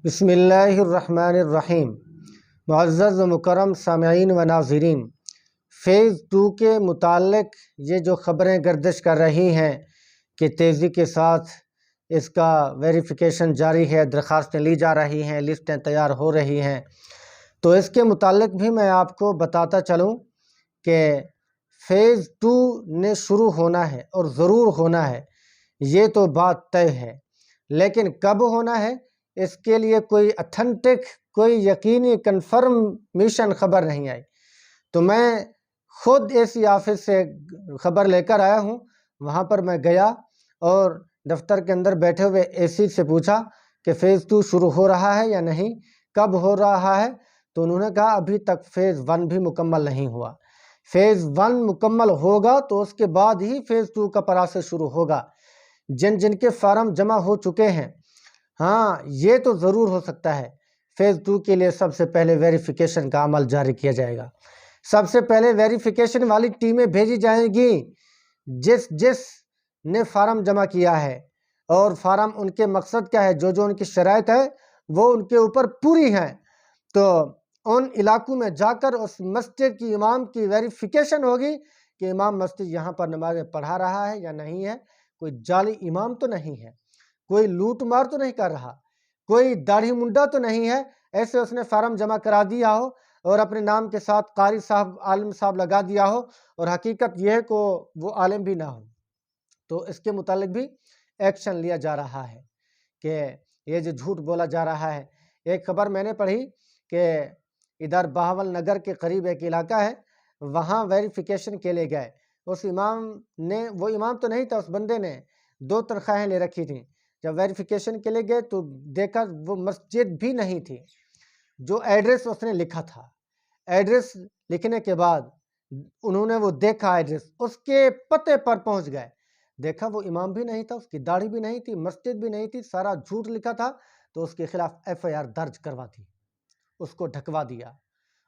بسم اللہ الرحمن الرحیم۔ معزز و مکرم سامعین و ناظرین، فیز 2 کے متعلق یہ جو خبریں گردش کر رہی ہیں کہ تیزی کے ساتھ اس کا ویریفیکیشن جاری ہے، درخواستیں لی جا رہی ہیں، لسٹیں تیار ہو رہی ہیں، تو اس کے متعلق بھی میں آپ کو بتاتا چلوں کہ فیز 2 نے شروع ہونا ہے اور ضرور ہونا ہے، یہ تو بات طے ہے، لیکن کب ہونا ہے اس کے لیے کوئی اتھینٹک، کوئی یقینی کنفرمیشن خبر نہیں آئی۔ تو میں خود اسی آفس سے خبر لے کر آیا ہوں، وہاں پر میں گیا اور دفتر کے اندر بیٹھے ہوئے اے سی سے پوچھا کہ فیز 2 شروع ہو رہا ہے یا نہیں، کب ہو رہا ہے؟ تو انہوں نے کہا ابھی تک فیز 1 بھی مکمل نہیں ہوا، فیز 1 مکمل ہوگا تو اس کے بعد ہی فیز 2 کا پروسیس شروع ہوگا۔ جن کے فارم جمع ہو چکے ہیں، ہاں یہ تو ضرور ہو سکتا ہے فیز 2 کے لیے سب سے پہلے ویریفیکیشن کا عمل جاری کیا جائے گا۔ سب سے پہلے ویریفیکیشن والی ٹیمیں بھیجی جائیں گی جس نے فارم جمع کیا ہے، اور فارم ان کے مقصد کیا ہے، جو ان کی شرائط ہے وہ ان کے اوپر پوری ہیں، تو ان علاقوں میں جا کر اس مسجد کی امام کی ویریفیکیشن ہوگی کہ امام مسجد یہاں پر نمازیں پڑھا رہا ہے یا نہیں ہے، کوئی جعلی امام تو نہیں ہے، کوئی لوٹ مار تو نہیں کر رہا، کوئی داڑھی منڈا تو نہیں ہے، ایسے اس نے فارم جمع کرا دیا ہو اور اپنے نام کے ساتھ قاری صاحب، عالم صاحب لگا دیا ہو اور حقیقت یہ ہے کہ وہ عالم بھی نہ ہو، تو اس کے متعلق بھی ایکشن لیا جا رہا ہے کہ یہ جو جھوٹ بولا جا رہا ہے۔ ایک خبر میں نے پڑھی کہ ادھر بہاول نگر کے قریب ایک علاقہ ہے، وہاں ویریفیکیشن کے لیے گئے، اس امام نے، وہ امام تو نہیں تھا، اس بندے نے 2 تنخواہیں لے رکھی تھیں، جب ویریفیکیشن کے لیے گئے تو دیکھا وہ مسجد بھی نہیں تھی، جو ایڈریس اس نے لکھا تھا، ایڈریس لکھنے کے بعد انہوں نے وہ دیکھا ایڈریس، اس کے پتے پر پہنچ گئے، دیکھا وہ امام بھی نہیں تھا، اس کی داڑھی بھی نہیں تھی، مسجد بھی نہیں تھی، سارا جھوٹ لکھا تھا، تو اس کے خلاف FIR درج کروا دی، اس کو ڈھکوا دیا،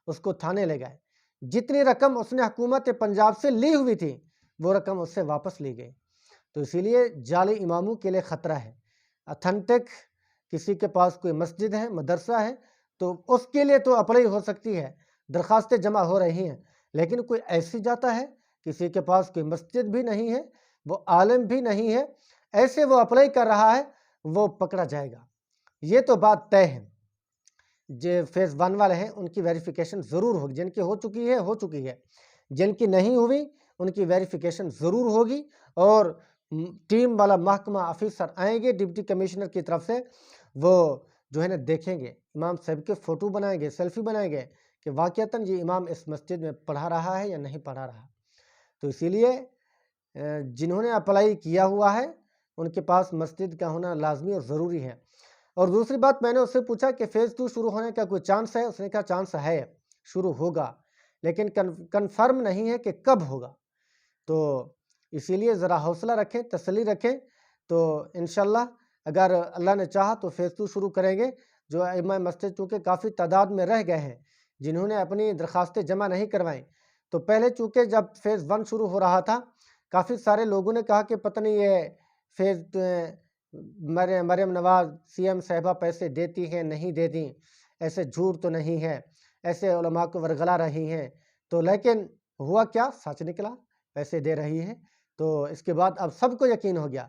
اس کو تھانے لے گئے، جتنی رقم اس نے حکومت پنجاب سے لی ہوئی تھی وہ رقم اس سے واپس لی گئی۔ تو اسی لیے جعلی اماموں کے لیے خطرہ ہے۔ اتھینٹک کسی کے پاس کوئی مسجد ہے، مدرسہ ہے، تو اس کے لیے تو اپلائی ہو سکتی ہے، درخواستیں جمع ہو رہی ہیں، لیکن کوئی ایسی جاتا ہے کسی کے پاس کوئی مسجد بھی نہیں ہے، وہ عالم بھی نہیں ہے، ایسے وہ اپلائی کر رہا ہے، وہ پکڑا جائے گا۔ یہ تو بات طے ہے۔ جو فیز 1 والے ہیں ان کی ویریفیکیشن ضرور ہوگی، جن کی ہو چکی ہے، جن کی نہیں ہوئی ان کی ویریفیکیشن ضرور ہوگی، اور ٹیم والا محکمہ آفیسر آئیں گے ڈپٹی کمشنر کی طرف سے، وہ جو ہے نا دیکھیں گے، امام صاحب کے فوٹو بنائیں گے، سیلفی بنائیں گے کہ واقعتاً یہ امام اس مسجد میں پڑھا رہا ہے یا نہیں پڑھا رہا۔ تو اسی لیے جنہوں نے اپلائی کیا ہوا ہے ان کے پاس مسجد کا ہونا لازمی اور ضروری ہے۔ اور دوسری بات میں نے اس سے پوچھا کہ فیز 2 شروع ہونے کا کوئی چانس ہے؟ اس نے کہا چانس ہے، شروع ہوگا، لیکن کنفرم نہیں ہے کہ کب ہوگا۔ تو اسی لیے ذرا حوصلہ رکھیں، تسلی رکھیں، تو انشاءاللہ اگر اللہ نے چاہا تو فیز 2 شروع کریں گے۔ جو ائمہ مسجد چونکہ کافی تعداد میں رہ گئے ہیں جنہوں نے اپنی درخواستیں جمع نہیں کروائیں، تو پہلے چونکہ جب فیز 1 شروع ہو رہا تھا کافی سارے لوگوں نے کہا کہ پتہ نہیں یہ فیز مریم نواز CM صاحبہ پیسے دیتی ہیں نہیں دیتی، ایسے جھوٹ تو نہیں ہے، ایسے علماء کو ورگلا رہی ہیں، تو لیکن ہوا کیا؟ سچ نکلا، پیسے دے رہی ہے۔ تو اس کے بعد اب سب کو یقین ہو گیا،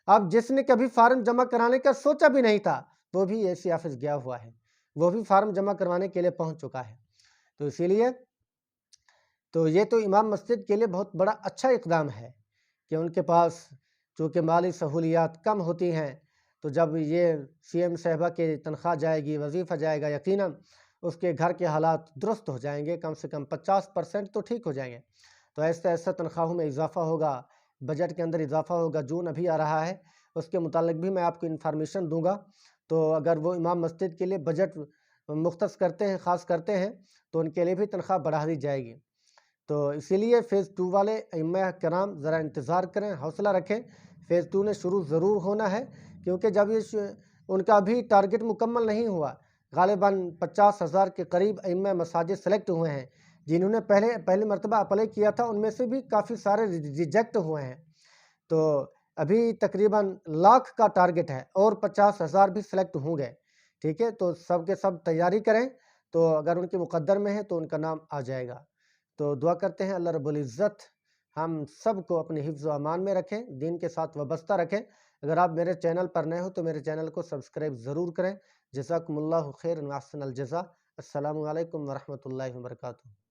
اب جس نے کبھی فارم جمع کرانے کا سوچا بھی نہیں تھا وہ بھی ایسی آفس گیا ہوا ہے، وہ بھی فارم جمع کروانے کے لیے پہنچ چکا ہے۔ تو اسی لیے تو یہ تو امام مسجد کے لیے بہت بڑا اچھا اقدام ہے کہ ان کے پاس چونکہ مالی سہولیات کم ہوتی ہیں، تو جب یہ CM صاحبہ کی تنخواہ جائے گی، وظیفہ جائے گا، یقیناً اس کے گھر کے حالات درست ہو جائیں گے، کم سے کم 50% تو ٹھیک ہو جائیں گے، تو ایسا تنخواہوں میں اضافہ ہوگا، بجٹ کے اندر اضافہ ہوگا۔ جون ابھی آ رہا ہے، اس کے متعلق بھی میں آپ کو انفارمیشن دوں گا، تو اگر وہ امام مسجد کے لیے بجٹ مختص کرتے ہیں، خاص کرتے ہیں، تو ان کے لیے بھی تنخواہ بڑھا دی جائے گی۔ تو اسی لیے فیز 2 والے ائمہ کرام ذرا انتظار کریں، حوصلہ رکھیں، فیز 2 نے شروع ضرور ہونا ہے، کیونکہ جب یہ ان کا بھی ٹارگٹ مکمل نہیں ہوا، غالباً 50,000 کے قریب ائمہ مساجد سلیکٹ ہوئے ہیں، جنہوں نے پہلی مرتبہ اپلائی کیا تھا ان میں سے بھی کافی سارے ریجیکٹ ہوئے ہیں، تو ابھی تقریباً 1,00,000 کا ٹارگٹ ہے اور 50,000 بھی سلیکٹ ہوں گے، ٹھیک ہے، تو سب کے سب تیاری کریں، تو اگر ان کے مقدر میں ہے تو ان کا نام آ جائے گا۔ تو دعا کرتے ہیں اللہ رب العزت ہم سب کو اپنے حفظ و امان میں رکھیں، دین کے ساتھ وابستہ رکھیں۔ اگر آپ میرے چینل پر نئے ہو تو میرے چینل کو سبسکرائب ضرور کریں۔ جزاکم اللہ خیر و احسن الجزا۔ السلام علیکم ورحمۃ اللہ وبرکاتہ۔